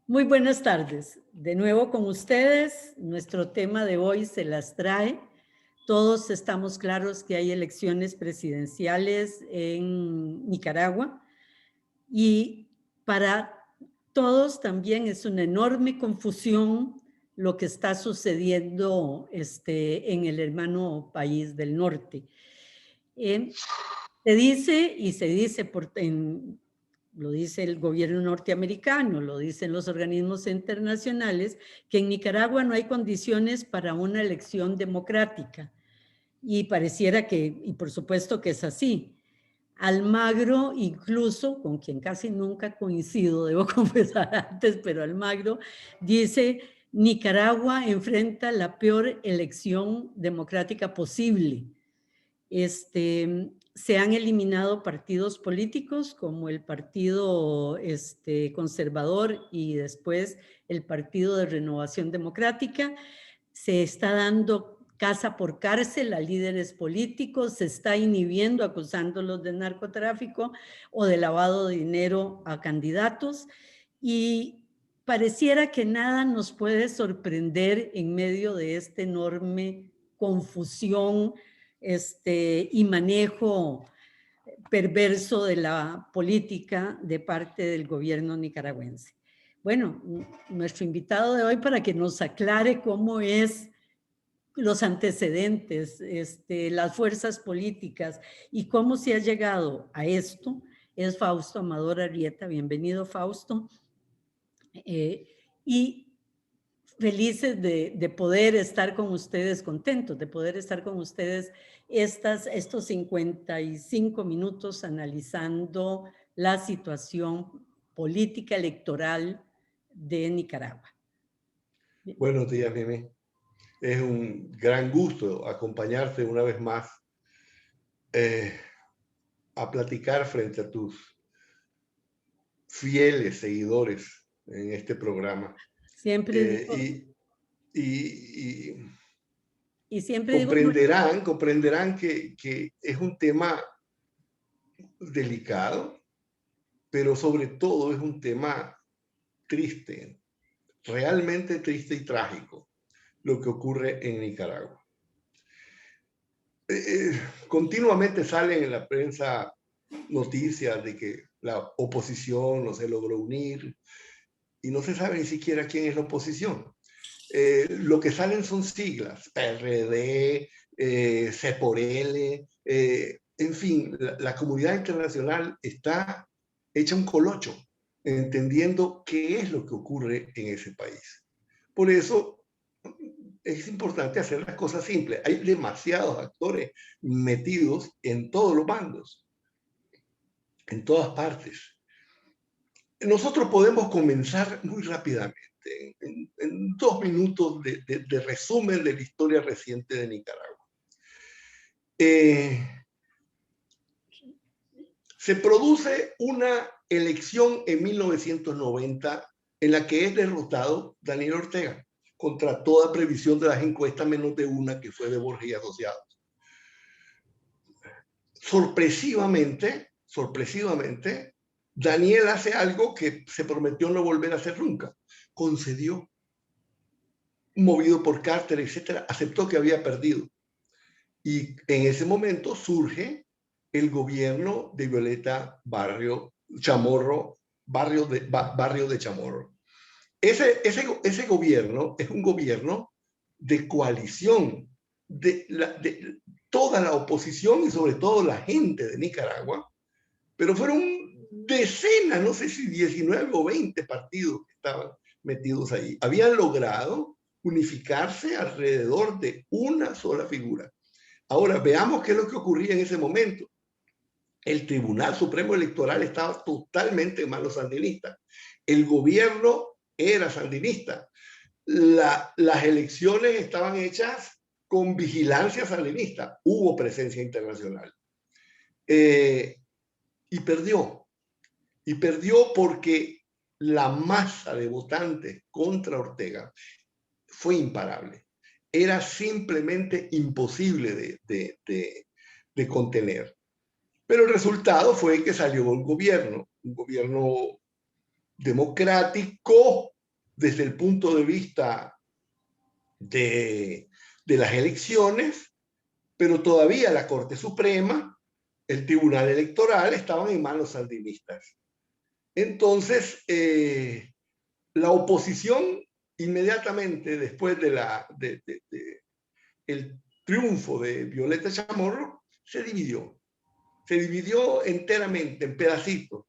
Muy buenas tardes. De nuevo con ustedes, nuestro tema de hoy se las trae. Todos estamos claros que hay elecciones presidenciales en Nicaragua y para todos también es una enorme confusión lo que está sucediendo en el hermano país del norte. Se dice y se dice lo dice el gobierno norteamericano, lo dicen los organismos internacionales, que en Nicaragua no hay condiciones para una elección democrática. Y pareciera que, y por supuesto que es así. Almagro, incluso, con quien casi nunca coincido, debo confesar antes, pero Almagro dice, Nicaragua enfrenta la peor elección democrática posible. Se han eliminado partidos políticos como el Partido Conservador y después el Partido de Renovación Democrática. Se está dando casa por cárcel a líderes políticos, se está inhibiendo, acusándolos de narcotráfico o de lavado de dinero a candidatos y pareciera que nada nos puede sorprender en medio de esta enorme confusión y manejo perverso de la política de parte del gobierno nicaragüense. Bueno, nuestro invitado de hoy para que nos aclare cómo es los antecedentes, las fuerzas políticas y cómo se ha llegado a esto, es Fausto Amador Arrieta. Bienvenido, Fausto. Y felices de poder estar con ustedes, contentos de poder estar con ustedes estos 55 minutos analizando la situación política electoral de Nicaragua. Buenos días, Mimi. Es un gran gusto acompañarte una vez más a platicar frente a tus fieles seguidores en este programa. Siempre digo, y siempre digo, comprenderán que es un tema delicado, pero sobre todo es un tema triste, realmente triste y trágico, lo que ocurre en Nicaragua. Continuamente salen en la prensa noticias de que la oposición no se logró unir y no se sabe ni siquiera quién es la oposición. Lo que salen son siglas, PRD, C por L, en fin, la comunidad internacional está hecha un colocho, entendiendo qué es lo que ocurre en ese país. Por eso es importante hacer las cosas simples. Hay demasiados actores metidos en todos los bandos, en todas partes. Nosotros podemos comenzar muy rápidamente, en 2 minutos de resumen de la historia reciente de Nicaragua. Se produce una elección en 1990 en la que es derrotado Daniel Ortega, contra toda previsión de las encuestas, menos de una que fue de Borges y Asociados. Sorpresivamente, Daniel hace algo que se prometió no volver a hacer nunca. Concedió, movido por Carter, etcétera, aceptó que había perdido. Y en ese momento surge el gobierno de Violeta Barrio Chamorro, barrio de Chamorro. Ese gobierno es un gobierno de coalición de toda la oposición y sobre todo la gente de Nicaragua, pero fueron decenas, no sé si 19 o 20 partidos que estaban metidos ahí. Habían logrado unificarse alrededor de una sola figura. Ahora, veamos qué es lo que ocurría en ese momento. El Tribunal Supremo Electoral estaba totalmente en manos sandinistas. El gobierno era sandinista. Las elecciones estaban hechas con vigilancia sandinista. Hubo presencia internacional. Y perdió. Y perdió porque la masa de votantes contra Ortega fue imparable. Era simplemente imposible de contener. Pero el resultado fue que salió un gobierno democrático desde el punto de vista de las elecciones, pero todavía la Corte Suprema, el Tribunal Electoral estaban en manos sandinistas. Entonces, la oposición inmediatamente después el triunfo de Violeta Chamorro se dividió enteramente en pedacitos.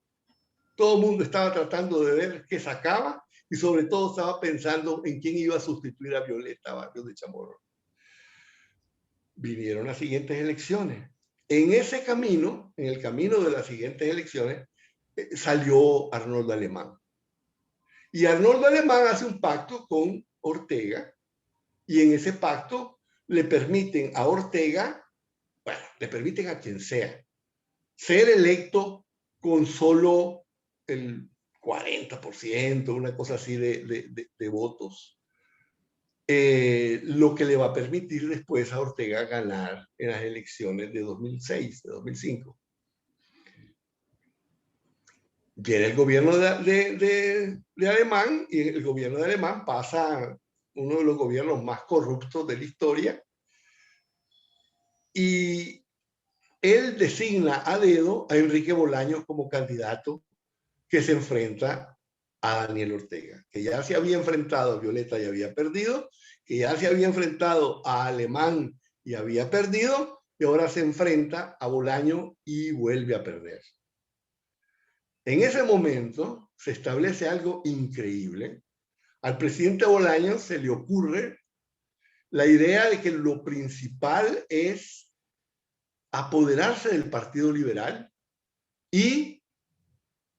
Todo el mundo estaba tratando de ver qué sacaba y sobre todo estaba pensando en quién iba a sustituir a Violeta Barrios de Chamorro. Vinieron las siguientes elecciones. En ese camino, en el camino de las siguientes elecciones, salió Arnoldo Alemán. Y Arnoldo Alemán hace un pacto con Ortega y en ese pacto le permiten a Ortega, bueno, le permiten a quien sea, ser electo con solo el 40%, una cosa así de votos. Lo que le va a permitir después a Ortega ganar en las elecciones de 2006, de 2005. Viene el gobierno de Alemán y el gobierno de Alemán pasa uno de los gobiernos más corruptos de la historia y él designa a dedo a Enrique Bolaños como candidato que se enfrenta a Daniel Ortega, que ya se había enfrentado a Violeta y había perdido, que ya se había enfrentado a Alemán y había perdido, y ahora se enfrenta a Bolaños y vuelve a perder. En ese momento se establece algo increíble. Al presidente Bolaños se le ocurre la idea de que lo principal es apoderarse del Partido Liberal y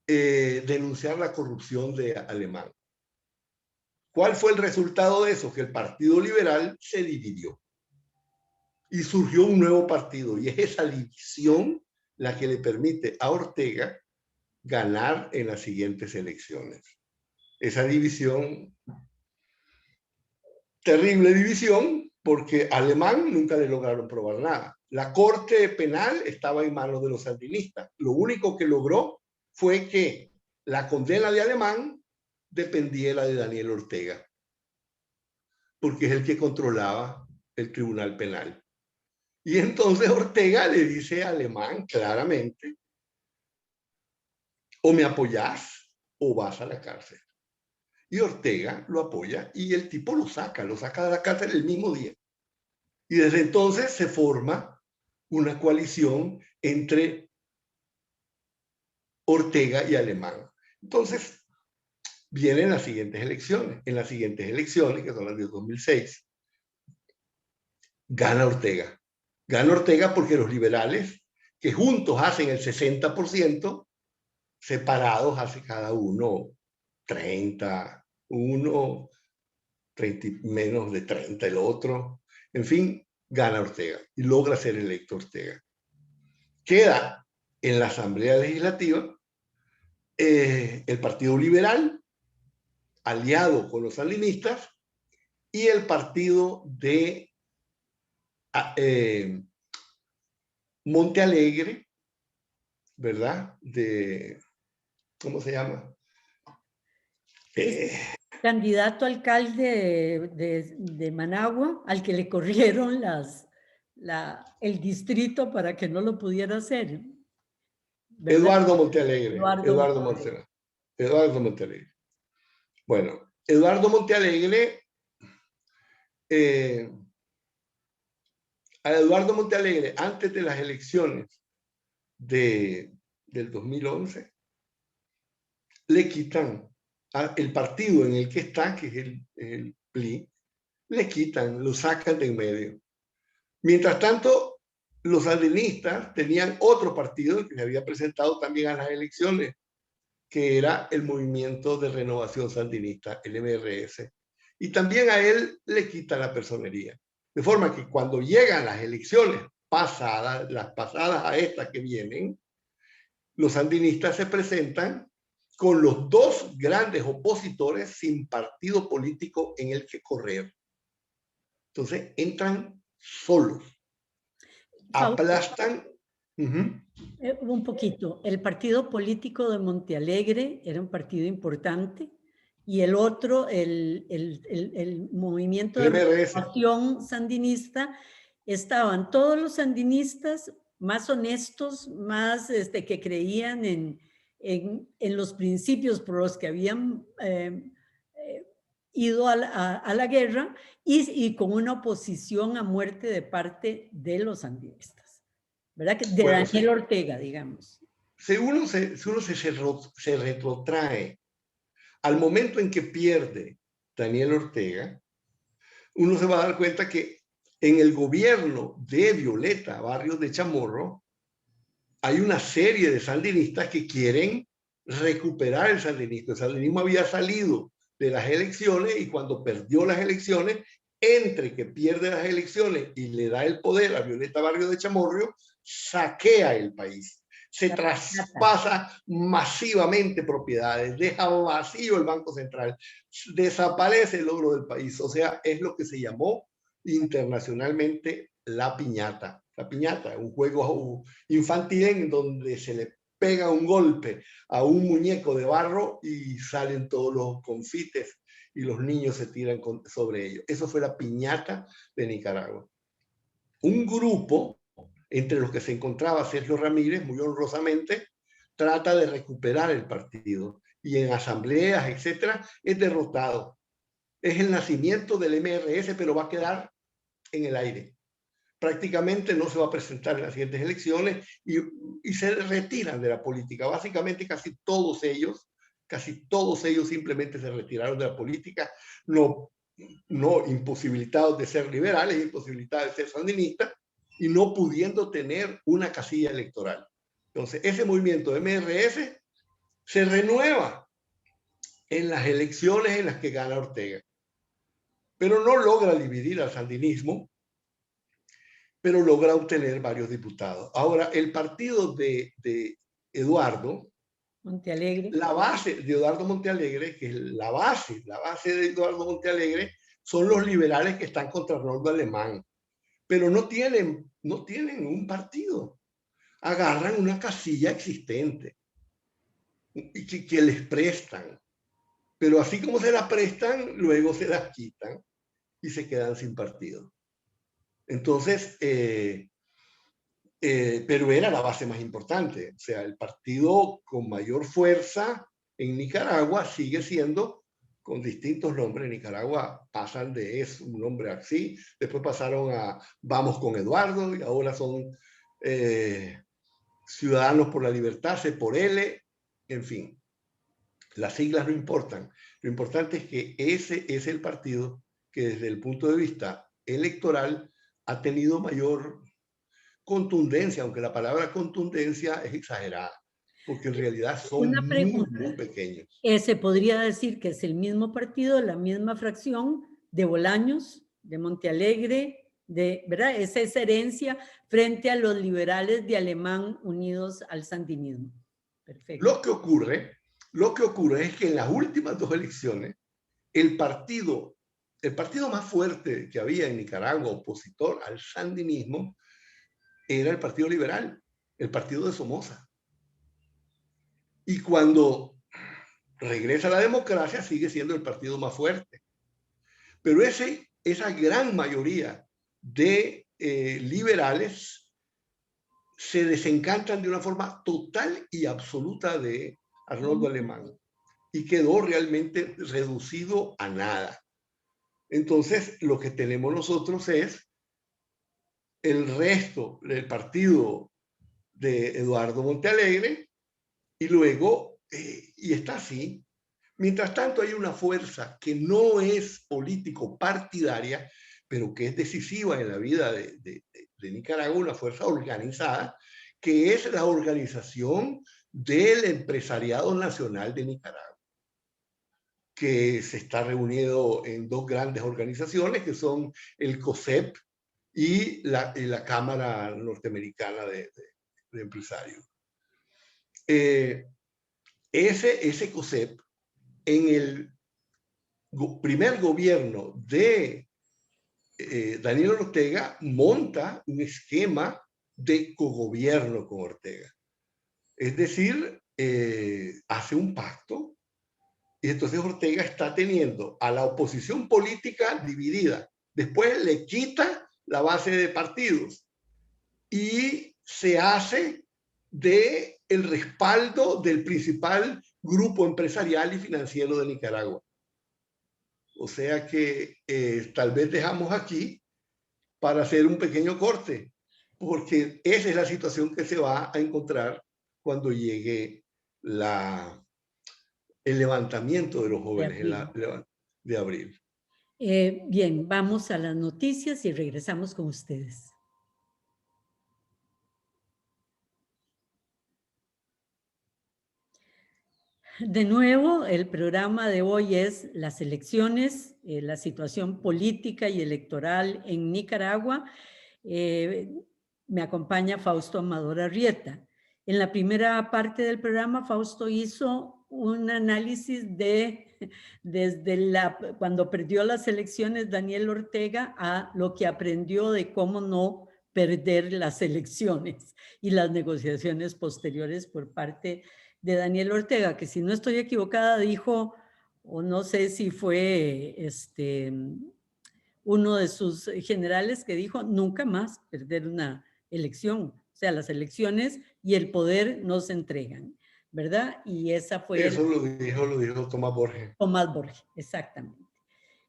denunciar la corrupción de Alemán. ¿Cuál fue el resultado de eso? Que el Partido Liberal se dividió y surgió un nuevo partido y es esa división la que le permite a Ortega ganar en las siguientes elecciones. Esa división, terrible división, porque a Alemán nunca le lograron probar nada. La Corte Penal estaba en manos de los sandinistas. Lo único que logró fue que la condena de Alemán dependiera de Daniel Ortega, porque es el que controlaba el Tribunal Penal. Y entonces Ortega le dice a Alemán claramente, o me apoyás o vas a la cárcel. Y Ortega lo apoya y el tipo lo saca de la cárcel el mismo día. Y desde entonces se forma una coalición entre Ortega y Alemán. Entonces, vienen las siguientes elecciones. En las siguientes elecciones, que son las de 2006, gana Ortega. Gana Ortega porque los liberales, que juntos hacen el 60%, separados hace cada uno 30, uno 30, menos de 30 el otro. En fin, gana Ortega y logra ser electo Ortega. Queda en la Asamblea Legislativa el Partido Liberal, aliado con los sandinistas, y el partido de Monte Alegre, ¿verdad? ¿Cómo se llama? Candidato a alcalde de Managua, al que le corrieron el distrito para que no lo pudiera hacer. ¿Verdad? Eduardo Montealegre. Eduardo Montealegre. Bueno, Eduardo Montealegre, a Eduardo Montealegre, antes de las elecciones del 2011, le quitan el partido en el que está, que es el PLI, le quitan, lo sacan de en medio. Mientras tanto, los sandinistas tenían otro partido que se había presentado también a las elecciones, que era el Movimiento de Renovación Sandinista, el MRS. Y también a él le quita la personería. De forma que cuando llegan las elecciones pasadas, las pasadas a estas que vienen, los sandinistas se presentan con los dos grandes opositores sin partido político en el que correr. Entonces entran solos, aplastan Ujú. Un poquito. El partido político de Montealegre era un partido importante y el otro, el movimiento El de MRS. renovación sandinista, estaban todos los sandinistas más honestos, más que creían en los principios por los que habían ido a la guerra y con una oposición a muerte de parte de los sandinistas, ¿verdad? De Bueno, Daniel Ortega, digamos. se retrotrae al momento en que pierde Daniel Ortega, uno se va a dar cuenta que en el gobierno de Violeta Barrios de Chamorro hay una serie de sandinistas que quieren recuperar el sandinismo. El sandinismo había salido de las elecciones y cuando perdió las elecciones, entre que pierde las elecciones y le da el poder a Violeta Barrios de Chamorro, saquea el país. Se traspasa masivamente propiedades, deja vacío el Banco Central, desaparece el oro del país. O sea, es lo que se llamó internacionalmente la piñata. La piñata, un juego infantil en donde se le pega un golpe a un muñeco de barro y salen todos los confites y los niños se tiran sobre ellos. Eso fue la piñata de Nicaragua. Un grupo entre los que se encontraba Sergio Ramírez, muy honrosamente, trata de recuperar el partido y en asambleas, etcétera, es derrotado. Es el nacimiento del MRS, pero va a quedar en el aire. Prácticamente no se va a presentar en las siguientes elecciones y se retiran de la política. Básicamente casi todos ellos simplemente se retiraron de la política, no imposibilitados de ser liberales, imposibilitados de ser sandinistas y no pudiendo tener una casilla electoral. Entonces, ese movimiento de MRS se renueva en las elecciones en las que gana Ortega, pero no logra dividir al sandinismo, pero logra obtener varios diputados. Ahora, el partido de Eduardo Montealegre. La base de Eduardo Montealegre, que es la base de Eduardo Montealegre, son los liberales que están contra Arnoldo Alemán, pero no tienen un partido. Agarran una casilla existente y que les prestan, pero así como se la prestan, luego se las quitan y se quedan sin partido. Entonces, pero era la base más importante. O sea, el partido con mayor fuerza en Nicaragua sigue siendo con distintos nombres. En Nicaragua pasan de es un nombre así, después pasaron a Vamos con Eduardo y ahora son Ciudadanos por la Libertad, C por L, en fin. Las siglas no importan. Lo importante es que ese es el partido que desde el punto de vista electoral ha tenido mayor contundencia, aunque la palabra contundencia es exagerada, porque en realidad son Una pregunta. muy pequeños. Se podría decir que es el mismo partido, la misma fracción de Bolaños, de Montealegre, ¿verdad? Esa es herencia frente a los liberales de Alemán unidos al sandinismo. Perfecto. Lo que ocurre es que en las últimas dos elecciones, el partido más fuerte que había en Nicaragua, opositor al sandinismo, era el Partido Liberal, el partido de Somoza. Y cuando regresa la democracia, sigue siendo el partido más fuerte. Pero esa gran mayoría de liberales se desencantan de una forma total y absoluta de Arnoldo Alemán y quedó realmente reducido a nada. Entonces, lo que tenemos nosotros es el resto del partido de Eduardo Montealegre y luego, y está así. Mientras tanto, hay una fuerza que no es político partidaria, pero que es decisiva en la vida de Nicaragua, una fuerza organizada, que es la organización del empresariado nacional de Nicaragua, que se está reunido en dos grandes organizaciones, que son el COSEP y la Cámara Norteamericana de Empresarios. Ese COSEP, en el primer gobierno de Daniel Ortega, monta un esquema de cogobierno con Ortega. Es decir, hace un pacto y entonces Ortega está teniendo a la oposición política dividida. Después le quita la base de partidos y se hace de el respaldo del principal grupo empresarial y financiero de Nicaragua. O sea que tal vez dejamos aquí para hacer un pequeño corte, porque esa es la situación que se va a encontrar cuando llegue el levantamiento de los jóvenes de abril. Bien, vamos a las noticias y regresamos con ustedes. De nuevo, el programa de hoy es las elecciones, la situación política y electoral en Nicaragua. Me acompaña Fausto Amador Arrieta. En la primera parte del programa, Fausto hizo un análisis desde cuando perdió las elecciones Daniel Ortega a lo que aprendió de cómo no perder las elecciones y las negociaciones posteriores por parte de Daniel Ortega, que si no estoy equivocada dijo, o no sé si fue uno de sus generales que dijo, nunca más perder una elección. O sea, las elecciones y el poder no se entregan, ¿verdad? Y esa fue... Eso lo dijo Tomás Borges. Tomás Borges, exactamente.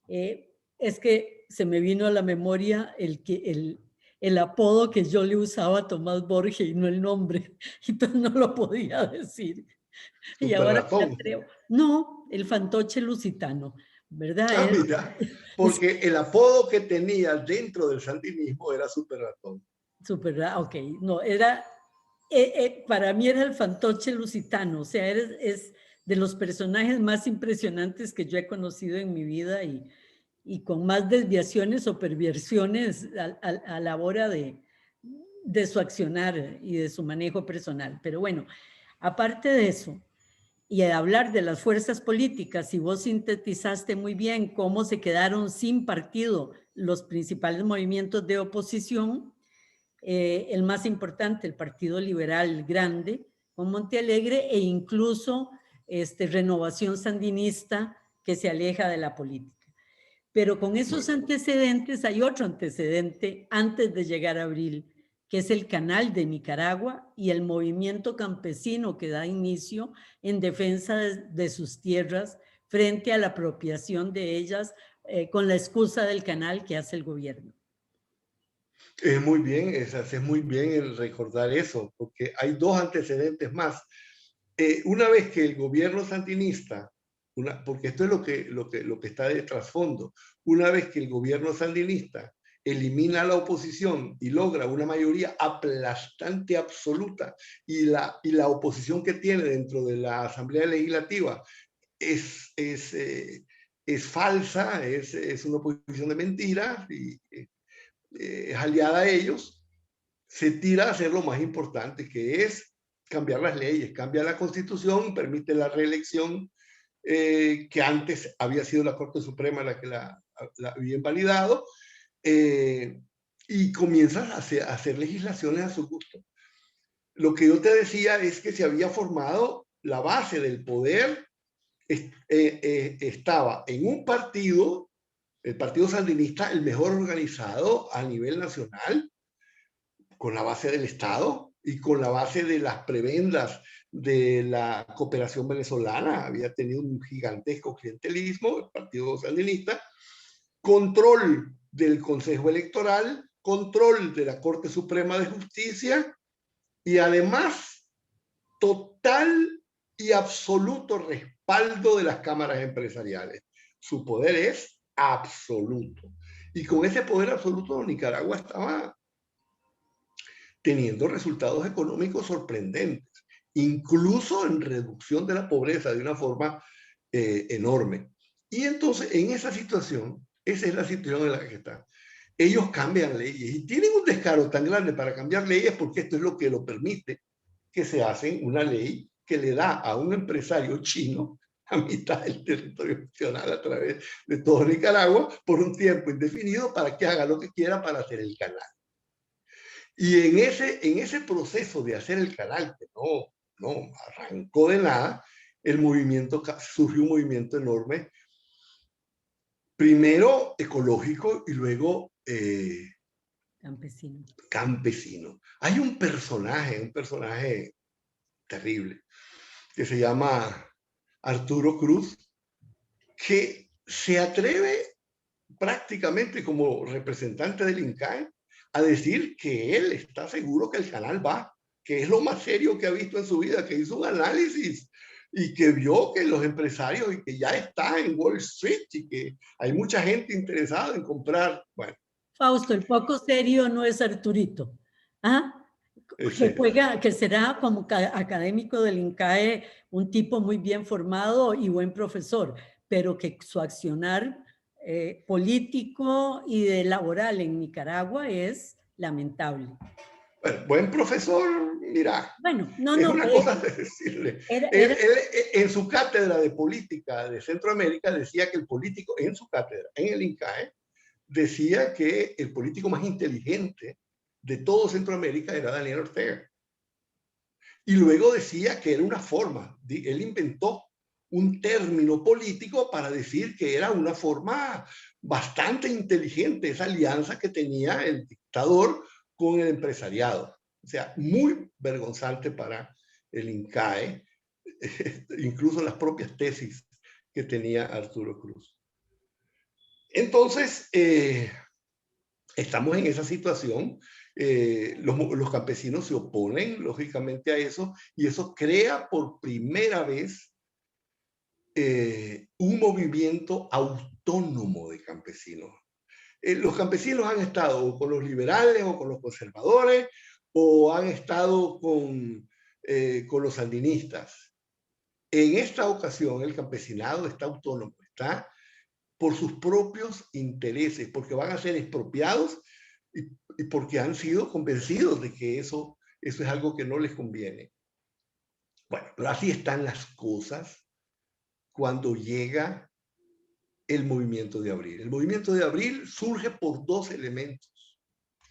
Es que se me vino a la memoria el apodo que yo le usaba a Tomás Borges y no el nombre, entonces no lo podía decir. Y ahora me atrevo. No, el fantoche lusitano, ¿verdad? Ah, mira, porque el apodo que tenía dentro del sandinismo era Super Ratón. Super, ok, no, era, para mí era el fantoche lusitano, o sea, es de los personajes más impresionantes que yo he conocido en mi vida y con más desviaciones o perversiones a la hora de su accionar y de su manejo personal. Pero bueno, aparte de eso, y a hablar de las fuerzas políticas, y vos sintetizaste muy bien cómo se quedaron sin partido los principales movimientos de oposición, el más importante, el Partido Liberal Grande, con Montealegre, e incluso Renovación Sandinista, que se aleja de la política. Pero con esos antecedentes hay otro antecedente antes de llegar a abril, que es el Canal de Nicaragua y el movimiento campesino que da inicio en defensa de sus tierras frente a la apropiación de ellas con la excusa del canal que hace el gobierno. Muy bien, es muy bien el recordar eso, porque hay dos antecedentes más. Una vez que el gobierno sandinista, porque esto es lo que está de trasfondo, una vez que el gobierno sandinista elimina a la oposición y logra una mayoría aplastante absoluta y la oposición que tiene dentro de la Asamblea Legislativa es falsa, es una oposición de mentiras y es aliada a ellos, se tira a hacer lo más importante, que es cambiar las leyes, cambia la constitución y permite la reelección que antes había sido la Corte Suprema la que la había invalidado, y comienza a hacer legislaciones a su gusto. Lo que yo te decía es que se había formado la base del poder, estaba en un partido, el Partido Sandinista, el mejor organizado a nivel nacional, con la base del Estado y con la base de las prebendas de la cooperación venezolana. Había tenido un gigantesco clientelismo, el Partido Sandinista, control del Consejo Electoral, control de la Corte Suprema de Justicia y además total y absoluto respaldo de las cámaras empresariales. Su poder es absoluto. Y con ese poder absoluto, Nicaragua estaba teniendo resultados económicos sorprendentes, incluso en reducción de la pobreza de una forma enorme. Y entonces, en esa situación, esa es la situación en la que están. Ellos cambian leyes y tienen un descaro tan grande para cambiar leyes porque esto es lo que lo permite, que se hace una ley que le da a un empresario chino a mitad del territorio nacional a través de todo Nicaragua por un tiempo indefinido para que haga lo que quiera para hacer el canal. Y en ese proceso de hacer el canal, que no arrancó de nada, surgió un movimiento enorme, primero ecológico y luego campesino. Hay un personaje terrible, que se llama Arturo Cruz, que se atreve prácticamente como representante del INCAE a decir que él está seguro que el canal va, que es lo más serio que ha visto en su vida, que hizo un análisis y que vio que los empresarios y que ya está en Wall Street y que hay mucha gente interesada en comprar. Bueno. Fausto, el poco serio no es Arturito. ¿Ah? Que será como académico del INCAE un tipo muy bien formado y buen profesor, pero que su accionar político y de laboral en Nicaragua es lamentable. Bueno, buen profesor, mira, bueno, es una cosa de decirle. Él, en su cátedra de política de Centroamérica decía que el político, en su cátedra, en el INCAE, decía que el político más inteligente de todo Centroamérica era Daniel Ortega. Y luego decía que era una forma, él inventó un término político para decir que era una forma bastante inteligente, esa alianza que tenía el dictador con el empresariado. O sea, muy vergonzante para el INCAE, incluso las propias tesis que tenía Arturo Cruz. Entonces, estamos en esa situación. Los campesinos se oponen, lógicamente, a eso, y eso crea por primera vez un movimiento autónomo de campesinos. Los campesinos han estado con los liberales o con los conservadores, o han estado con los sandinistas. En esta ocasión, el campesinado está autónomo, está por sus propios intereses, porque van a ser expropiados y porque han sido convencidos de que eso es algo que no les conviene. Bueno, pero así están las cosas cuando llega el movimiento de abril. El movimiento de abril surge por dos elementos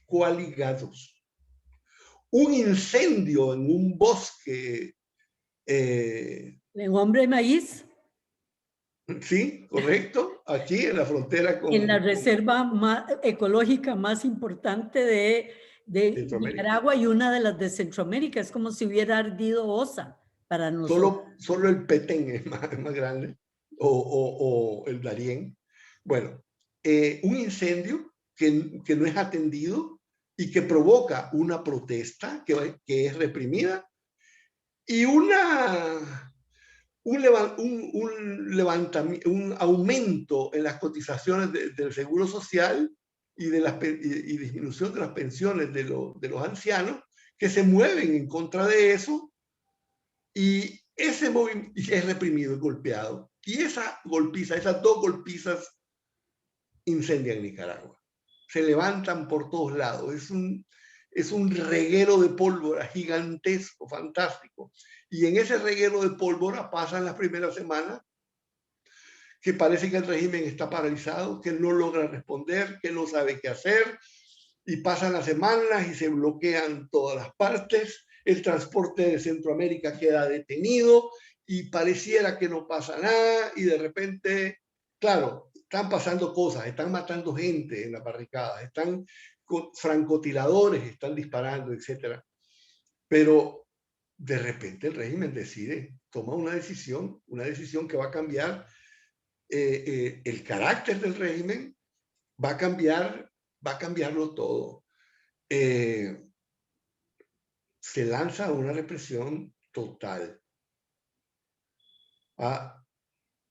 coaligados. Un incendio en un bosque. ¿En Hombre de Maíz? Sí, correcto. Aquí en la frontera con... En la reserva ecológica más importante de Nicaragua y una de las de Centroamérica. Es como si hubiera ardido Osa para nosotros. Solo el Petén es más grande, o el Darién. Bueno, un incendio que no es atendido y que provoca una protesta que es reprimida y un aumento en las cotizaciones del Seguro Social y disminución de las pensiones de los ancianos que se mueven en contra de eso, y ese movimiento es reprimido y golpeado. Y esas dos golpizas incendian Nicaragua. Se levantan por todos lados. Es un reguero de pólvora gigantesco, fantástico. Y en ese reguero de pólvora pasan las primeras semanas que parece que el régimen está paralizado, que no logra responder, que no sabe qué hacer, y pasan las semanas y se bloquean todas las partes, el transporte de Centroamérica queda detenido y pareciera que no pasa nada, y de repente, claro, están pasando cosas, están matando gente en las barricadas, están francotiradores, están disparando, etc. Pero de repente el régimen toma una decisión que va a cambiar el carácter del régimen, va a cambiarlo todo. Se lanza una represión total.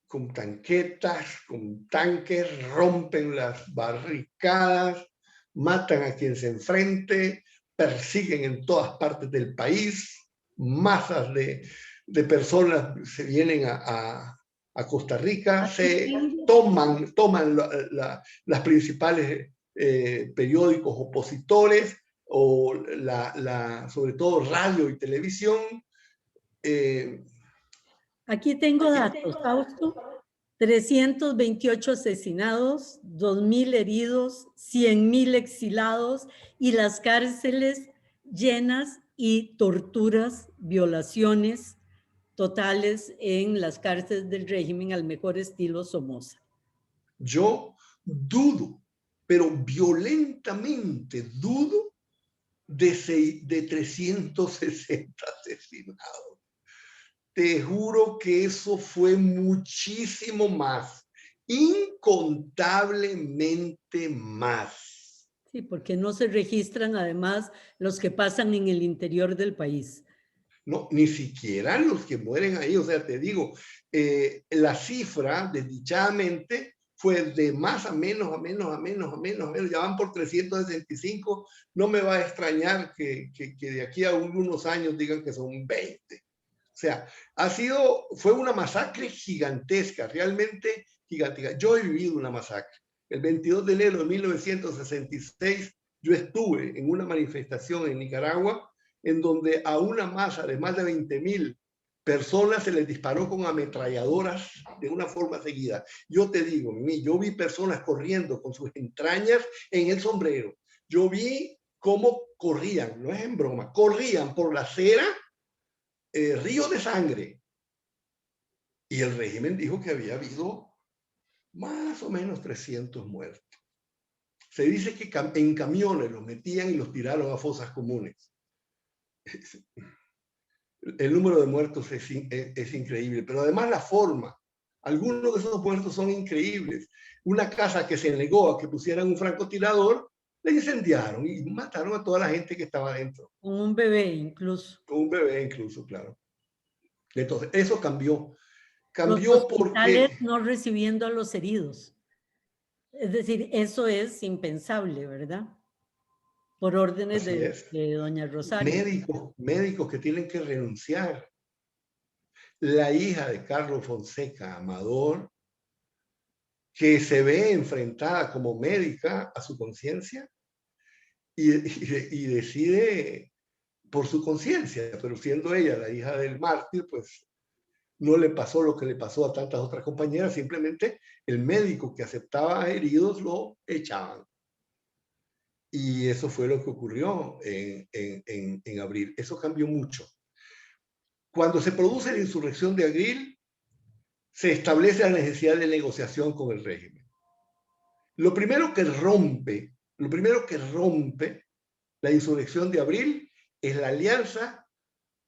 Con tanquetas, con tanques, rompen las barricadas, matan a quien se enfrente, persiguen en todas partes del país, masas de personas se vienen a Costa Rica, se toman las principales periódicos opositores, o sobre todo radio y televisión. Aquí tengo datos, Fausto. 328 asesinados, 2.000 heridos, 100.000 exilados y las cárceles llenas y torturas, violaciones totales en las cárceles del régimen al mejor estilo Somoza. Yo dudo, pero violentamente dudo de 360 asesinados. Te juro que eso fue muchísimo más, incontablemente más. Sí, porque no se registran además los que pasan en el interior del país. No, ni siquiera los que mueren ahí. O sea, te digo, la cifra, desdichadamente, fue de más a menos, a menos, a menos, a menos, a menos. Ya van por 365. No me va a extrañar que de aquí a unos años digan que son 20. O sea, fue una masacre gigantesca, realmente gigantesca. Yo he vivido una masacre. El 22 de enero de 1966, yo estuve en una manifestación en Nicaragua en donde a una masa de más de 20.000 personas se les disparó con ametralladoras de una forma seguida. Yo te digo, yo vi personas corriendo con sus entrañas en el sombrero. Yo vi cómo corrían, no es en broma, corrían por la acera, río de sangre. Y el régimen dijo que había habido más o menos 300 muertos. Se dice que en camiones los metían y los tiraron a fosas comunes. El número de muertos es increíble, pero además la forma. Algunos de esos muertos son increíbles. Una casa que se negó a que pusieran un francotirador, la incendiaron y mataron a toda la gente que estaba dentro. Con un bebé incluso. Con un bebé incluso, claro. Entonces, eso cambió. Los Cambió hospitales porque... no recibiendo a los heridos. Es decir, eso es impensable, ¿verdad? Por órdenes Así es. de doña Rosario. Médicos que tienen que renunciar. La hija de Carlos Fonseca Amador, que se ve enfrentada como médica a su conciencia y decide por su conciencia, pero siendo ella la hija del mártir, pues no le pasó lo que le pasó a tantas otras compañeras, simplemente el médico que aceptaba heridos lo echaban. Y eso fue lo que ocurrió en abril. Eso cambió mucho. Cuando se produce la insurrección de abril, se establece la necesidad de negociación con el régimen. Lo primero que rompe la insurrección de abril es la alianza,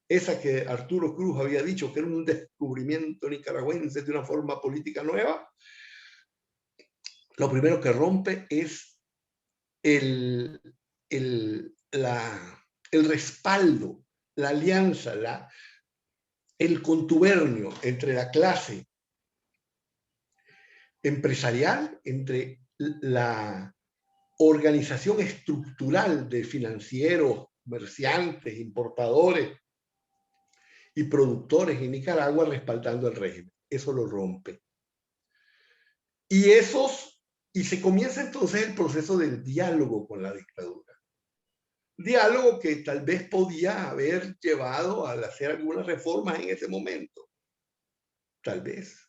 esa que Arturo Cruz había dicho que era un descubrimiento nicaragüense de una forma política nueva. Lo primero que rompe es el respaldo, la alianza, el contubernio entre la clase empresarial, entre la organización estructural de financieros, comerciantes, importadores y productores en Nicaragua respaldando al régimen. Eso lo rompe. Y se comienza entonces el proceso del diálogo con la dictadura. Diálogo que tal vez podía haber llevado a hacer algunas reformas en ese momento. Tal vez.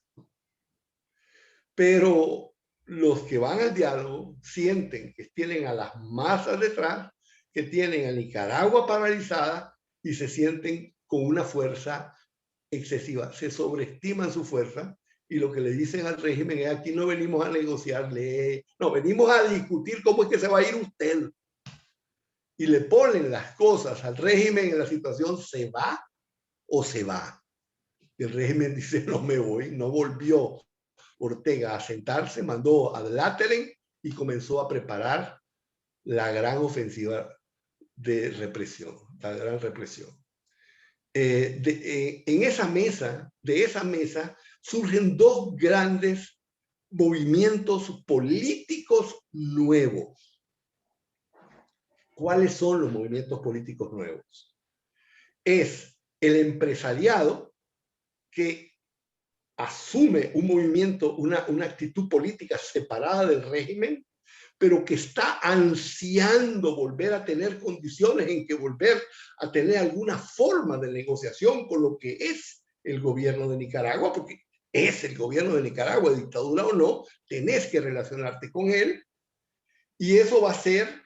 Pero los que van al diálogo sienten que tienen a las masas detrás, que tienen a Nicaragua paralizada y se sienten con una fuerza excesiva. Se sobreestiman su fuerza y lo que le dicen al régimen es: aquí no venimos a negociarle, no, venimos a discutir cómo es que se va a ir usted. Y le ponen las cosas al régimen en la situación: se va o se va. Y el régimen dice: no me voy. No volvió Ortega a sentarse, mandó a Lateren y comenzó a preparar la gran ofensiva de represión, la gran represión. De esa mesa surgen dos grandes movimientos políticos nuevos. ¿Cuáles son los movimientos políticos nuevos? Es el empresariado, que asume un movimiento, una actitud política separada del régimen, pero que está ansiando volver a tener condiciones en que volver a tener alguna forma de negociación con lo que es el gobierno de Nicaragua, porque es el gobierno de Nicaragua, dictadura o no, tenés que relacionarte con él, y eso va a ser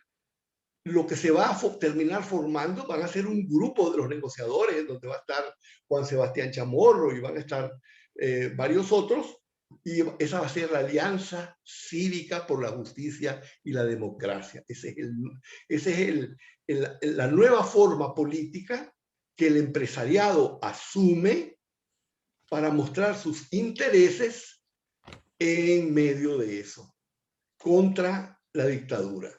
lo que se va a terminar formando. Van a ser un grupo de los negociadores, donde va a estar Juan Sebastián Chamorro y van a estar varios otros, y esa va a ser la Alianza Cívica por la Justicia y la Democracia. Esa es la nueva forma política que el empresariado asume para mostrar sus intereses en medio de eso, contra la dictadura.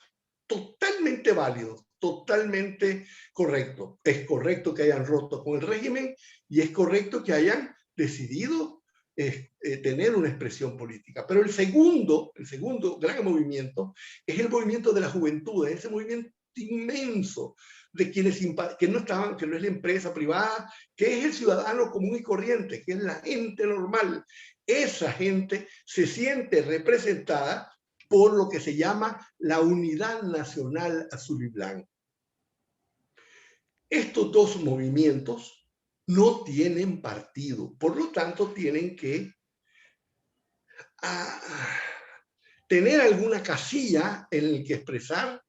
Totalmente válido, totalmente correcto. Es correcto que hayan roto con el régimen y es correcto que hayan decidido tener una expresión política. Pero el segundo gran movimiento es el movimiento de la juventud, ese movimiento inmenso de quienes que no es la empresa privada, que es el ciudadano común y corriente, que es la gente normal. Esa gente se siente representada por lo que se llama la Unidad Nacional Azul y Blanco. Estos dos movimientos no tienen partido, por lo tanto tienen que tener alguna casilla en la que expresar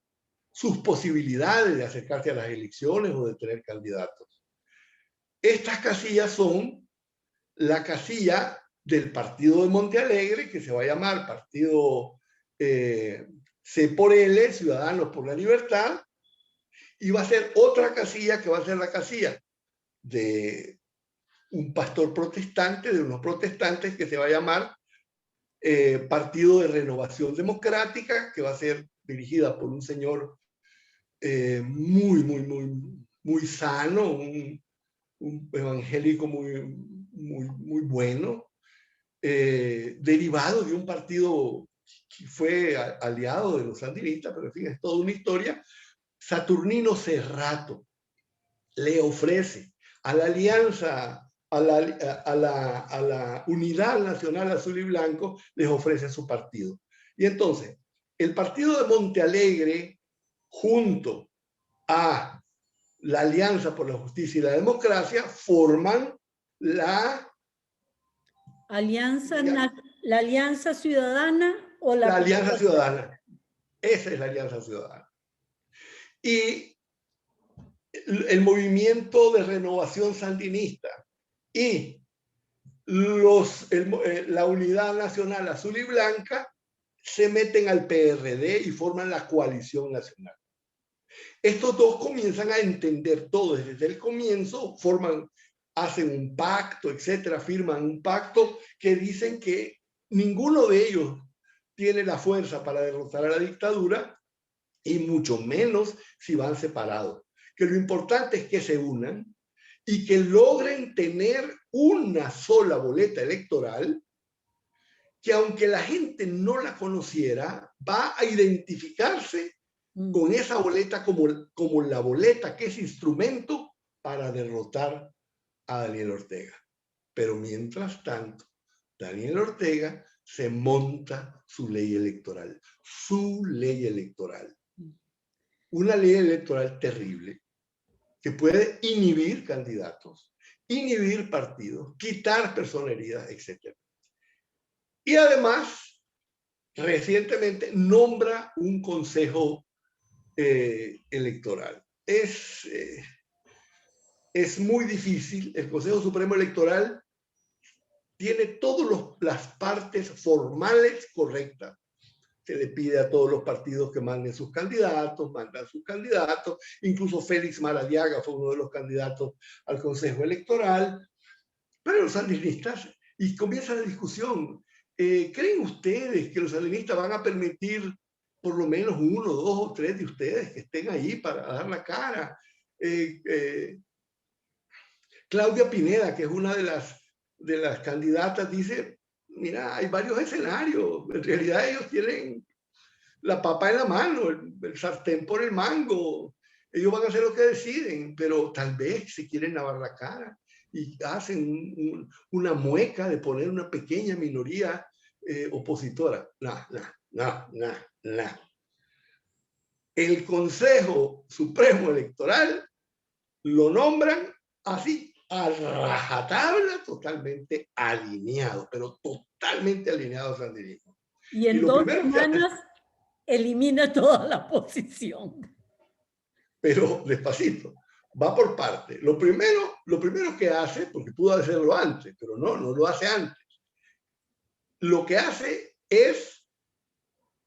sus posibilidades de acercarse a las elecciones o de tener candidatos. Estas casillas son la casilla del partido de Monte Alegre, que se va a llamar Partido C por L, Ciudadanos por la Libertad, y va a ser otra casilla que va a ser la casilla de un pastor protestante, de unos protestantes, que se va a llamar Partido de Renovación Democrática, que va a ser dirigida por un señor muy sano, un evangélico muy bueno, derivado de un partido que fue aliado de los sandinistas, pero en fin, es toda una historia. Saturnino Cerrato le ofrece a la alianza, a la Unidad Nacional Azul y Blanco, les ofrece su partido. Y entonces, el partido de Monte Alegre, junto a la Alianza por la Justicia y la Democracia, forman la Alianza Ciudadana o la Alianza Ciudadana. Esa es la Alianza Ciudadana. Y el movimiento de renovación sandinista y la Unidad Nacional Azul y Blanca se meten al PRD y forman la coalición nacional. Estos dos comienzan a entender todo desde el comienzo, hacen un pacto, etcétera, firman un pacto que dicen que ninguno de ellos tiene la fuerza para derrotar a la dictadura, y mucho menos si van separados. Que lo importante es que se unan y que logren tener una sola boleta electoral, que aunque la gente no la conociera, va a identificarse con esa boleta como la boleta que es instrumento para derrotar a Daniel Ortega. Pero mientras tanto, Daniel Ortega se monta su ley electoral. Una ley electoral terrible que puede inhibir candidatos, inhibir partidos, quitar personerías, etc. Y además, recientemente nombra un consejo electoral. Es muy difícil. El Consejo Supremo Electoral tiene todas las partes formales correctas. Se le pide a todos los partidos que manden sus candidatos, mandan sus candidatos. Incluso Félix Maradiaga fue uno de los candidatos al Consejo Electoral. Pero los sandinistas, y comienza la discusión, ¿creen ustedes que los sandinistas van a permitir por lo menos 1, 2 o 3 de ustedes que estén ahí para dar la cara? Claudia Pineda, que es una de las candidatas, dice: mira, hay varios escenarios. En realidad ellos tienen la papa en la mano, el sartén por el mango. Ellos van a hacer lo que deciden, pero tal vez se quieren lavar la cara y hacen una mueca de poner una pequeña minoría opositora. No. El Consejo Supremo Electoral lo nombran así, a rajatabla, totalmente alineados, pero totalmente alineados al sandinismo. Y Y en lo 2 primero que hace, semanas elimina toda la oposición. pero despacito, va por parte. Lo primero que hace, porque pudo hacerlo antes, pero no lo hace antes. Lo que hace es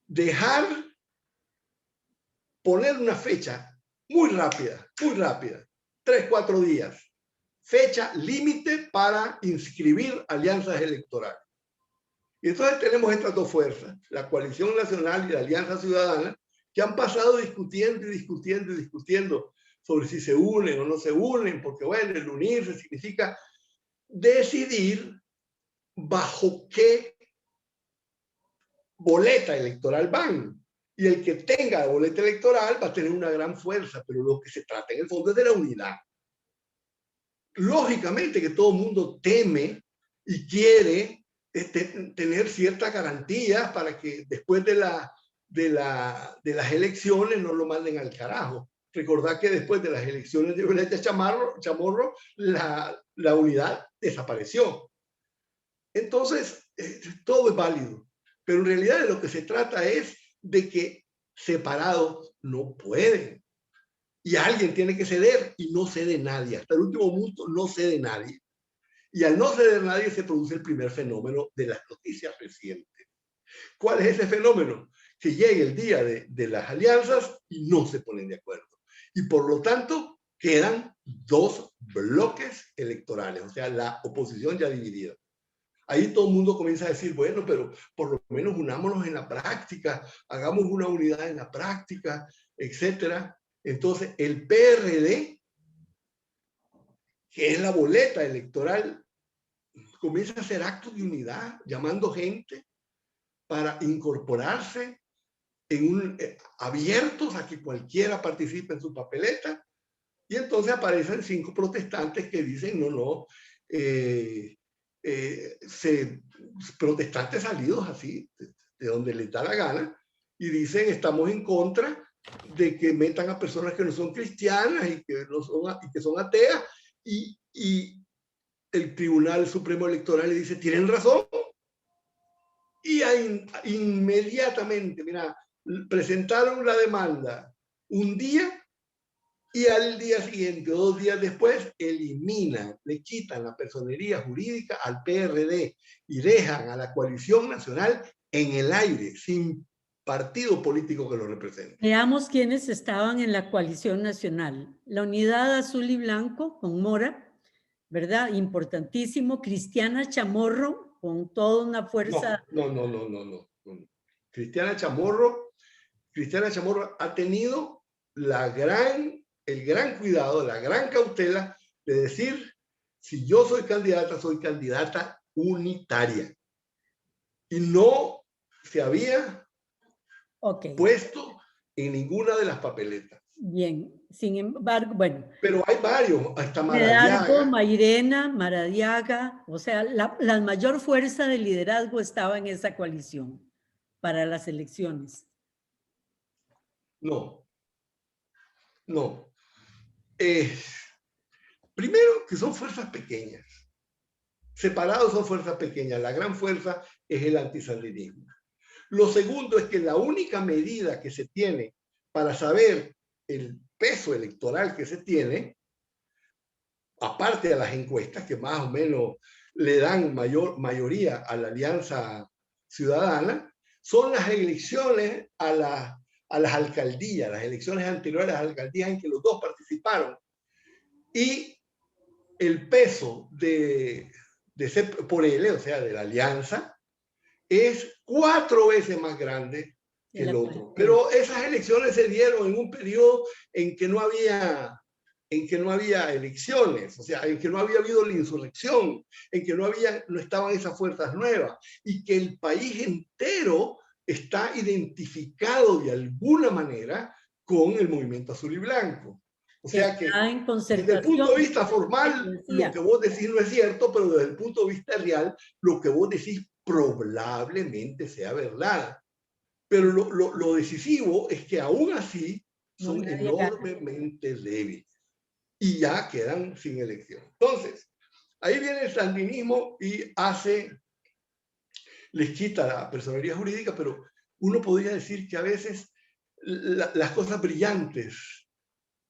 dejar poner una fecha muy rápida, 3, 4 días, fecha límite para inscribir alianzas electorales. Y entonces tenemos estas dos fuerzas, la Coalición Nacional y la Alianza Ciudadana, que han pasado discutiendo y discutiendo y discutiendo sobre si se unen o no se unen, porque bueno, el unirse significa decidir bajo qué boleta electoral van. Y el que tenga la boleta electoral va a tener una gran fuerza, pero lo que se trata en el fondo es de la unidad. Lógicamente que todo el mundo teme y quiere tener ciertas garantías para que después de las elecciones no lo manden al carajo. Recordad que después de las elecciones de Violeta Chamorro, la unidad desapareció. Entonces, todo es válido. Pero en realidad de lo que se trata es de que separados no pueden. Y alguien tiene que ceder y no cede nadie. Hasta el último minuto no cede nadie. Y al no ceder nadie se produce el primer fenómeno de las noticias recientes. ¿Cuál es ese fenómeno? Que llegue el día de las alianzas y no se ponen de acuerdo. Y por lo tanto quedan dos bloques electorales, o sea, la oposición ya dividida. Ahí todo el mundo comienza a decir, bueno, pero por lo menos unámonos en la práctica, hagamos una unidad en la práctica, etcétera. Entonces, el PRD, que es la boleta electoral, comienza a hacer actos de unidad, llamando gente para incorporarse abiertos a que cualquiera participe en su papeleta. Y entonces aparecen 5 protestantes que dicen, no, protestantes salidos así, de donde les da la gana, y dicen, estamos en contra de que metan a personas que no son cristianas y que son ateas, y el Tribunal Supremo Electoral le dice, tienen razón, y inmediatamente, mira, presentaron la demanda un día y al día siguiente, 2 días después, eliminan, le quitan la personería jurídica al PRD y dejan a la Coalición Nacional en el aire, sin partido político que lo represente. Veamos quiénes estaban en la coalición nacional. La Unidad Azul y Blanco con Mora, ¿verdad? Importantísimo. Cristiana Chamorro con toda una fuerza. No. Cristiana Chamorro ha tenido el gran cuidado, la gran cautela de decir, si yo soy candidata unitaria. Y no se había puesto en ninguna de las papeletas. Bien, sin embargo, bueno. Pero hay varios, hasta Medardo, Mairena, Maradiaga, o sea, la mayor fuerza de liderazgo estaba en esa coalición para las elecciones. No. Primero, que son fuerzas pequeñas. Separados son fuerzas pequeñas. La gran fuerza es el antisandinismo. Lo segundo es que la única medida que se tiene para saber el peso electoral que se tiene, aparte de las encuestas que más o menos le dan mayoría a la Alianza Ciudadana, son las elecciones a las alcaldías, las elecciones anteriores a las alcaldías en que los dos participaron. Y el peso de ser por él, o sea, de la alianza, es 4 veces más grande que el otro. Pero esas elecciones se dieron en un periodo en que no había elecciones, o sea, en que no había habido la insurrección, en que no estaban esas fuerzas nuevas, y que el país entero está identificado de alguna manera con el movimiento azul y blanco. O sea que desde el punto de vista formal, lo que vos decís no es cierto, pero desde el punto de vista real, lo que vos decís probablemente sea verdad. Pero lo decisivo es que aún así son enormemente débiles. y ya quedan sin elección. Entonces, ahí viene el sandinismo y les quita la personería jurídica, pero uno podría decir que a veces las cosas brillantes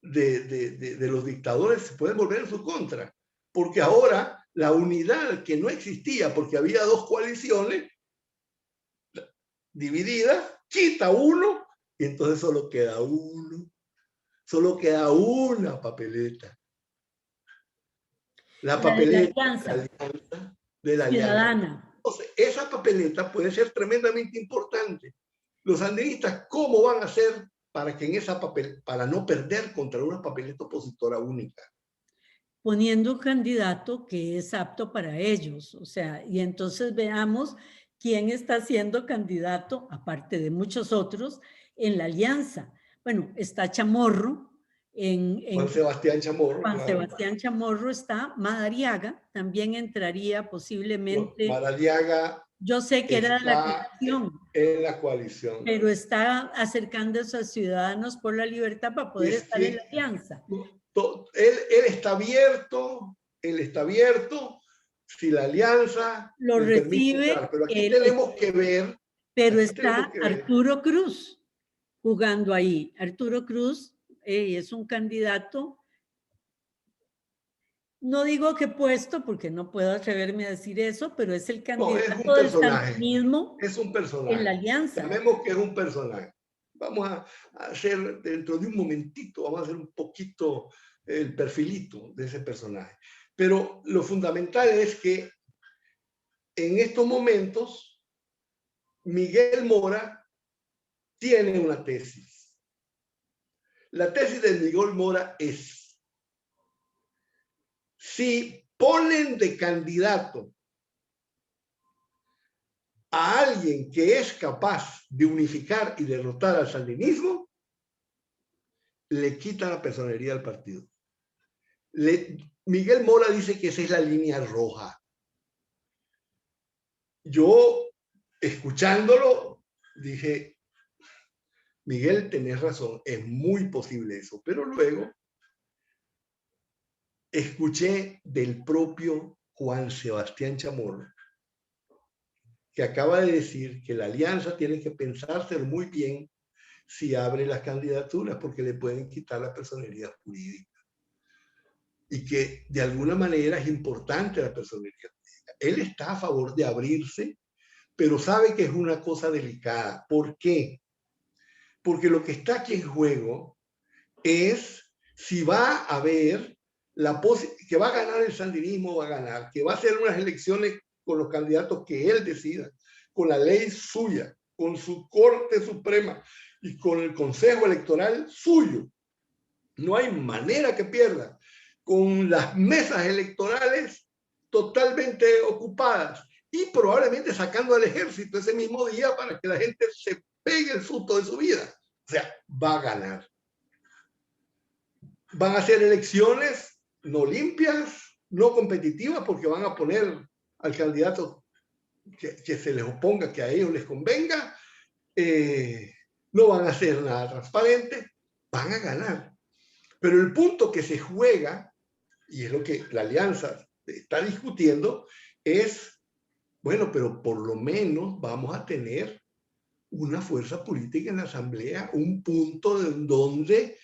de los dictadores se pueden volver en su contra, porque ahora la unidad que no existía porque había dos coaliciones divididas, quita uno y entonces solo queda uno, solo queda una papeleta. La papeleta de la alianza. Ciudadana. Entonces, esa papeleta puede ser tremendamente importante. Los sandinistas, ¿cómo van a hacer para que en esa para no perder contra una papeleta opositora única? Poniendo un candidato que es apto para ellos. O sea, y entonces veamos quién está siendo candidato, aparte de muchos otros, en la alianza. Bueno, está Chamorro. Juan Sebastián Chamorro. Juan Claro. Sebastián Chamorro está, Madariaga también entraría posiblemente. No, Madariaga. Yo sé que era de la coalición. En la coalición. Pero está acercándose a Ciudadanos por la Libertad para poder estar en la alianza. Él está abierto, si la alianza lo recibe. Pero aquí tenemos que ver. Pero está Arturo Cruz jugando ahí. Arturo Cruz es un candidato. No digo que puesto, porque no puedo atreverme a decir eso, pero es el candidato del sandinismo. Es un personaje. En la alianza. Sabemos que es un personaje. Vamos a hacer, dentro de un momentito, vamos a hacer un poquito el perfilito de ese personaje. Pero lo fundamental es que en estos momentos Miguel Mora tiene una tesis. La tesis de Miguel Mora es: si ponen de candidato a alguien que es capaz de unificar y derrotar al sandinismo, le quita la personería al partido. Miguel Mora dice que esa es la línea roja. Yo, escuchándolo, dije, Miguel, tenés razón, es muy posible eso. Pero luego escuché del propio Juan Sebastián Chamorro, que acaba de decir que la alianza tiene que pensárselo muy bien si abre las candidaturas, porque le pueden quitar la personería jurídica. Y que de alguna manera es importante la personería jurídica. Él está a favor de abrirse, pero sabe que es una cosa delicada. ¿Por qué? Porque lo que está aquí en juego es si va a haber que va a ganar el sandinismo, va a ganar, que va a hacer unas elecciones con los candidatos que él decida, con la ley suya, con su Corte Suprema y con el Consejo Electoral suyo. No hay manera que pierda, con las mesas electorales totalmente ocupadas y probablemente sacando al ejército ese mismo día para que la gente se pegue el susto de su vida. O sea, va a ganar. Van a ser elecciones no limpias, no competitivas, porque van a poner al candidato que se les oponga, que a ellos les convenga. No van a hacer nada transparente, van a ganar. Pero el punto que se juega, y es lo que la alianza está discutiendo, es, bueno, pero por lo menos vamos a tener una fuerza política en la Asamblea, un punto en donde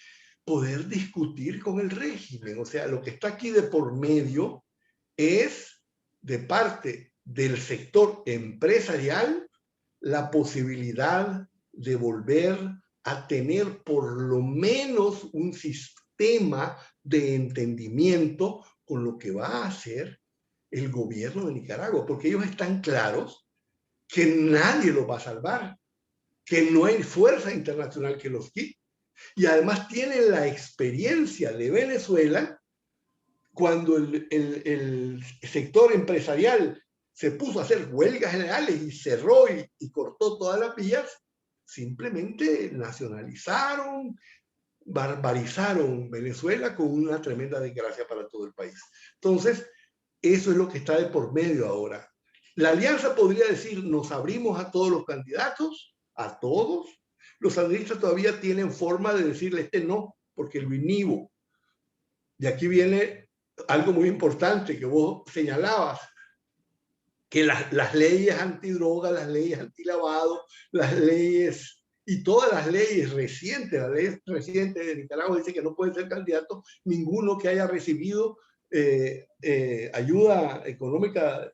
poder discutir con el régimen. O sea, lo que está aquí de por medio es, de parte del sector empresarial, la posibilidad de volver a tener por lo menos un sistema de entendimiento con lo que va a hacer el gobierno de Nicaragua, porque ellos están claros que nadie los va a salvar, que no hay fuerza internacional que los quite. Y además tienen la experiencia de Venezuela cuando el sector empresarial se puso a hacer huelgas generales y cerró y cortó todas las vías. Simplemente nacionalizaron, barbarizaron Venezuela con una tremenda desgracia para todo el país. Entonces, eso es lo que está de por medio ahora. La alianza podría decir, nos abrimos a todos los candidatos, a todos. Los sandinistas todavía tienen forma de decirle no, porque lo inhibo. Y aquí viene algo muy importante que vos señalabas, que las leyes antidroga, las leyes antilavado, las leyes y todas las leyes recientes, la ley reciente de Nicaragua dice que no puede ser candidato ninguno que haya recibido ayuda económica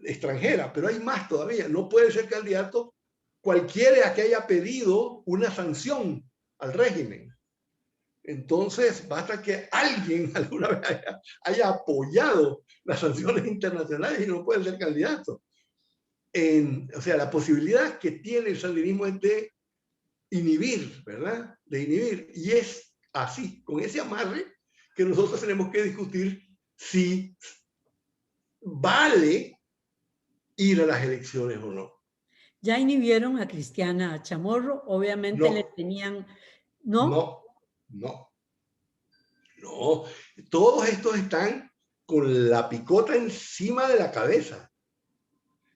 extranjera, pero hay más todavía, no puede ser candidato cualquiera que haya pedido una sanción al régimen. Entonces, basta que alguien alguna vez haya apoyado las sanciones internacionales y no puede ser candidato. O sea, la posibilidad que tiene el sandinismo es de inhibir, ¿verdad? De inhibir. Y es así, con ese amarre, que nosotros tenemos que discutir si vale ir a las elecciones o no. Ya inhibieron a Cristiana Chamorro, obviamente No, le tenían, ¿no? no. Todos estos están con la picota encima de la cabeza.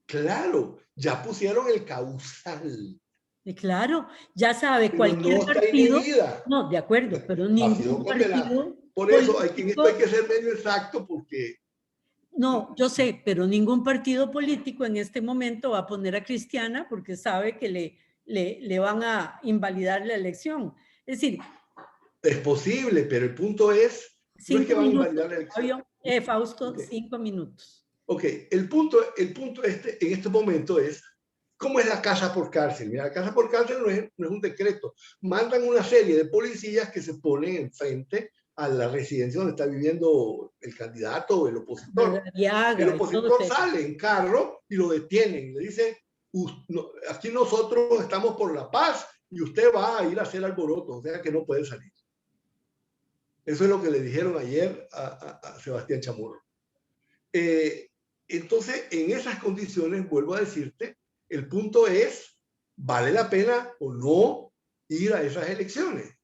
Claro, ya pusieron el causal. Claro, ya sabe, Pero cualquier no está partido, inhibida. no, de acuerdo, pero Ha sido ningún condenada. partido Por eso en esto hay político, que ser medio exacto porque... no, yo sé, pero ningún partido político en este momento va a poner a Cristiana porque sabe que le van a invalidar la elección. Es decir, Es posible, pero el punto es, no es que 5 van a minutos, invalidar la elección. Fausto, Okay. 5 minutos. Ok, el punto en este momento es, ¿cómo es la casa por cárcel? Mira, la casa por cárcel no es un decreto. Mandan una serie de policías que se ponen enfrente a la residencia donde está viviendo el candidato o el opositor. El Y todo opositor eso. sale en carro y lo detienen. Le dice, aquí nosotros estamos por la paz y usted va a ir a hacer alboroto, o sea que no puede salir. Eso es lo que le dijeron ayer a Sebastián Chamorro. Entonces, en esas condiciones, vuelvo a decirte, el punto es, ¿vale la pena o no ir a esas elecciones?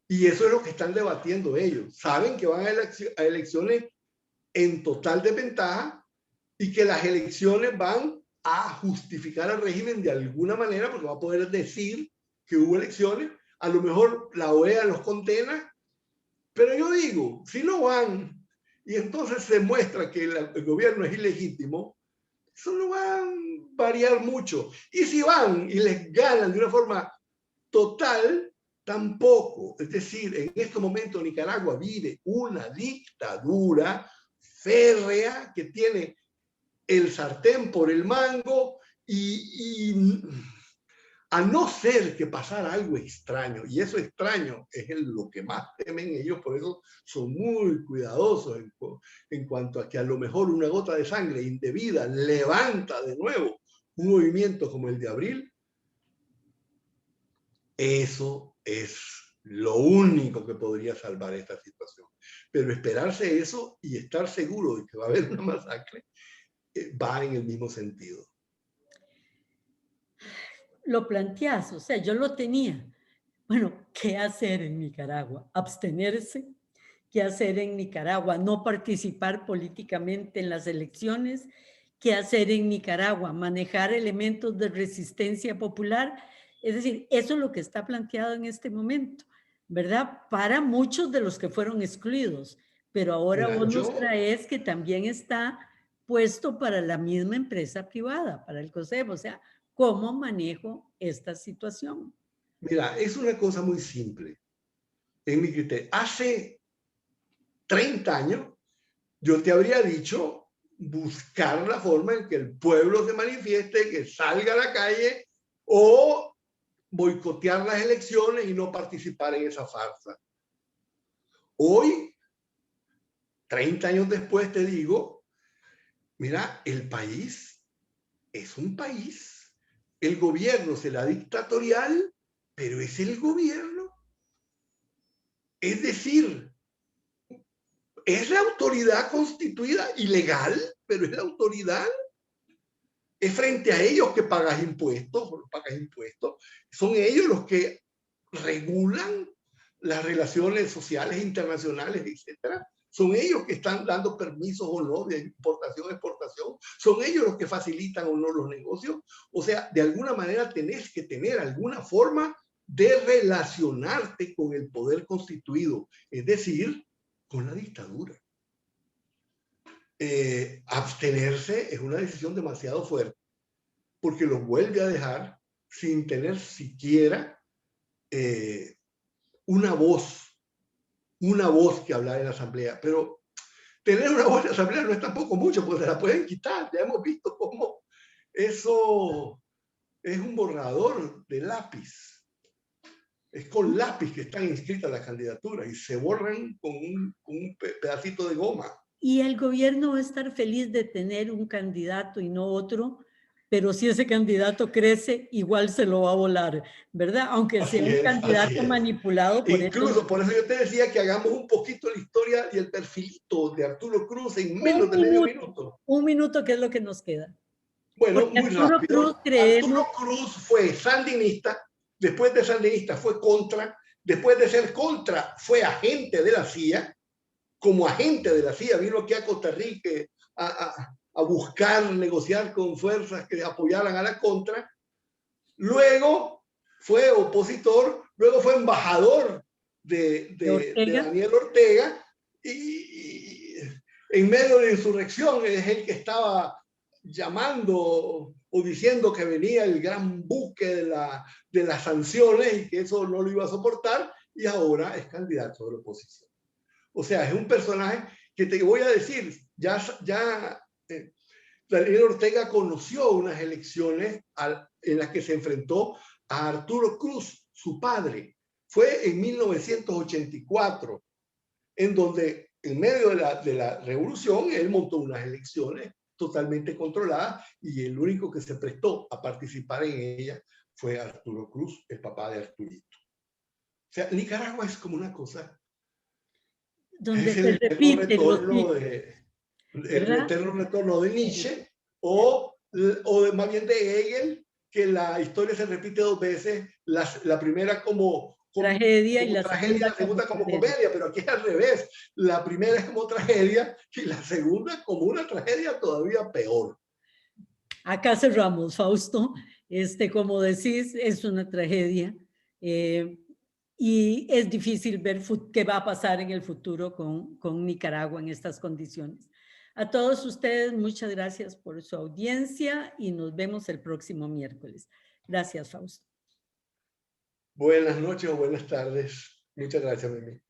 Y eso es lo que están debatiendo ellos. Saben que van a elecciones en total desventaja y que las elecciones van a justificar al régimen de alguna manera porque va a poder decir que hubo elecciones. A lo mejor la OEA los condena, pero yo digo, si no van y entonces se muestra que el gobierno es ilegítimo, eso no va a variar mucho. Y si van y les ganan de una forma total, tampoco. Es decir, en este momento Nicaragua vive una dictadura férrea que tiene el sartén por el mango y a no ser que pasara algo extraño, y eso extraño es lo que más temen ellos, por eso son muy cuidadosos en cuanto a que a lo mejor una gota de sangre indebida levanta de nuevo un movimiento como el de abril. Eso es lo único que podría salvar esta situación. Pero esperarse eso y estar seguro de que va a haber una masacre va en el mismo sentido. Lo planteas, o sea, yo lo tenía. Bueno, ¿qué hacer en Nicaragua? Abstenerse. ¿Qué hacer en Nicaragua? No participar políticamente en las elecciones. ¿Qué hacer en Nicaragua? Manejar elementos de resistencia popular. Es decir, eso es lo que está planteado en este momento, ¿verdad? Para muchos de los que fueron excluidos. Pero ahora Mira, vos nos traes que también está puesto para la misma empresa privada, para el COSEP. O sea, ¿cómo manejo esta situación? Mira, es una cosa muy simple. En mi criterio, hace 30 años, yo te habría dicho buscar la forma en que el pueblo se manifieste, que salga a la calle o boicotear las elecciones y no participar en esa farsa. Hoy, 30 años después, te digo, mira, el país es un país. El gobierno será dictatorial, pero es el gobierno. Es decir, es la autoridad constituida ilegal, pero es la autoridad. Es frente a ellos que pagas impuestos. Son ellos los que regulan las relaciones sociales internacionales, etcétera. Son ellos que están dando permisos o no de importación, exportación. Son ellos los que facilitan o no los negocios. O sea, de alguna manera tenés que tener alguna forma de relacionarte con el poder constituido, es decir, con la dictadura. Abstenerse es una decisión demasiado fuerte, porque los vuelve a dejar sin tener siquiera una voz que hablar en la asamblea. Pero tener una voz en la asamblea no es tampoco mucho, porque se la pueden quitar. Ya hemos visto cómo eso es un borrador de lápiz. Es con lápiz que están inscritas las candidaturas y se borran con un pedacito de goma. Y el gobierno va a estar feliz de tener un candidato y no otro, pero si ese candidato crece, igual se lo va a volar, ¿verdad? Aunque sea un candidato manipulado por Incluso por eso yo te decía que hagamos un poquito la historia y el perfilito de Arturo Cruz en menos de medio minuto. Un minuto, que es lo que nos queda. Bueno, porque muy Arturo rápido. Cruz, creemos... Arturo Cruz fue sandinista, después de sandinista fue contra, después de ser contra fue agente de la CIA, como agente de la CIA vino aquí a Costa Rica a buscar negociar con fuerzas que apoyaran a la contra, luego fue opositor, luego fue embajador de Daniel Ortega y en medio de la insurrección es el que estaba llamando o diciendo que venía el gran buque de las sanciones y que eso no lo iba a soportar, y ahora es candidato de la oposición. O sea, es un personaje que te voy a decir, Daniel Ortega conoció unas elecciones en las que se enfrentó a Arturo Cruz, su padre. Fue en 1984, en donde en medio de la revolución él montó unas elecciones totalmente controladas y el único que se prestó a participar en ellas fue Arturo Cruz, el papá de Arturito. O sea, Nicaragua es como una cosa donde es se repite el eterno retorno de Nietzsche o más bien de Hegel, que la historia se repite dos veces, la primera como tragedia y la segunda como comedia, pero aquí es al revés. La primera es como tragedia y la segunda como una tragedia todavía peor. Acá cerramos, Fausto. Como decís, es una tragedia. Y es difícil ver qué va a pasar en el futuro con Nicaragua en estas condiciones. A todos ustedes, muchas gracias por su audiencia y nos vemos el próximo miércoles. Gracias, Fausto. Buenas noches o buenas tardes. Muchas gracias, Mimi.